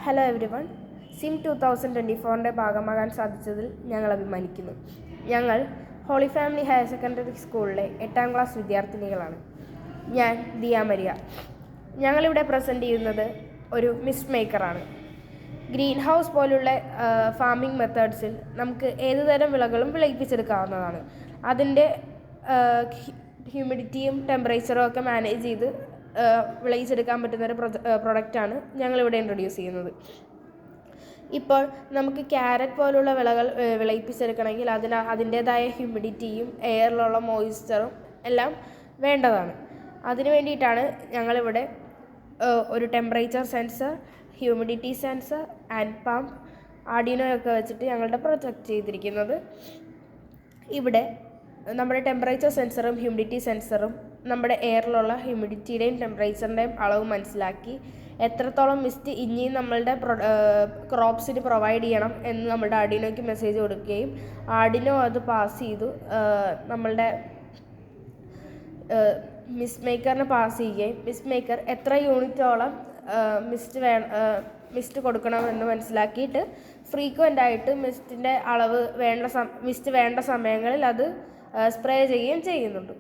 Hello every one. SIM 2024 ഭാഗമാകാൻ സാധിച്ചതിൽ ഞങ്ങൾ അഭിമാനിക്കുന്നു. ഞങ്ങൾ ഹോളി ഫാമിലി ഹയർ സെക്കൻഡറി സ്കൂളിലെ 8ാം ക്ലാസ് വിദ്യാർത്ഥിനികളാണ്. ഞാൻ ദിയ മരിയ. ഞങ്ങളിവിടെ പ്രസൻറ്റ് ചെയ്യുന്നത് ഒരു മിസ്റ്റ് മേക്കറാണ്. ഗ്രീൻ ഹൗസ് പോലുള്ള ഫാമിംഗ് മെത്തേഡ്സിൽ നമുക്ക് ഏതുതരം വിളകളും വിളയിപ്പിച്ചെടുക്കാവുന്നതാണ്. അതിൻ്റെ ഹ്യൂമിഡിറ്റിയും ടെമ്പറേച്ചറും ഒക്കെ മാനേജ് ചെയ്ത് വിളയിച്ചെടുക്കാൻ പറ്റുന്നൊരു പ്രൊഡക്റ്റാണ് ഞങ്ങളിവിടെ ഇൻട്രൊഡ്യൂസ് ചെയ്യുന്നത്. ഇപ്പോൾ നമുക്ക് ക്യാരറ്റ് പോലുള്ള വിളകൾ വിളയിപ്പിച്ചെടുക്കണമെങ്കിൽ അതിൻ്റേതായ ഹ്യൂമിഡിറ്റിയും എയറിലുള്ള മോയ്സ്ചറും എല്ലാം വേണ്ടതാണ്. അതിനു വേണ്ടിയിട്ടാണ് ഞങ്ങളിവിടെ ഒരു temperature sensor, humidity sensor, and pump, Arduino ഒക്കെ വെച്ചിട്ട് ഞങ്ങളുടെ പ്രൊജക്റ്റ് ചെയ്തിരിക്കുന്നത്. ഇവിടെ നമ്മുടെ ടെമ്പറേച്ചർ സെൻസറും ഹ്യൂമിഡിറ്റി സെൻസറും നമ്മുടെ എയറിലുള്ള ഹ്യൂമിഡിറ്റിയുടെയും ടെമ്പറേച്ചറിൻ്റെയും അളവ് മനസ്സിലാക്കി എത്രത്തോളം മിസ്റ്റ് ഇനിയും നമ്മളുടെ ക്രോപ്സിന് പ്രൊവൈഡ് ചെയ്യണം എന്ന് നമ്മുടെ ആർഡിനോയ്ക്ക് മെസ്സേജ് കൊടുക്കുകയും ആർഡിനോ അത് പാസ് ചെയ്തു നമ്മളുടെ മിസ്റ്റ് മേക്കറിന് പാസ് ചെയ്യുകയും മിസ്റ്റ് മേക്കർ എത്ര യൂണിറ്റോളം മിസ്റ്റ് കൊടുക്കണമെന്ന് മനസ്സിലാക്കിയിട്ട് ഫ്രീക്വൻ്റ് ആയിട്ട് മിസ്റ്റിൻ്റെ അളവ് മിസ്റ്റ് വേണ്ട സമയങ്ങളിൽ അത് സ്പ്രേ ചെയ്യുകയും ചെയ്യുന്നുണ്ട്.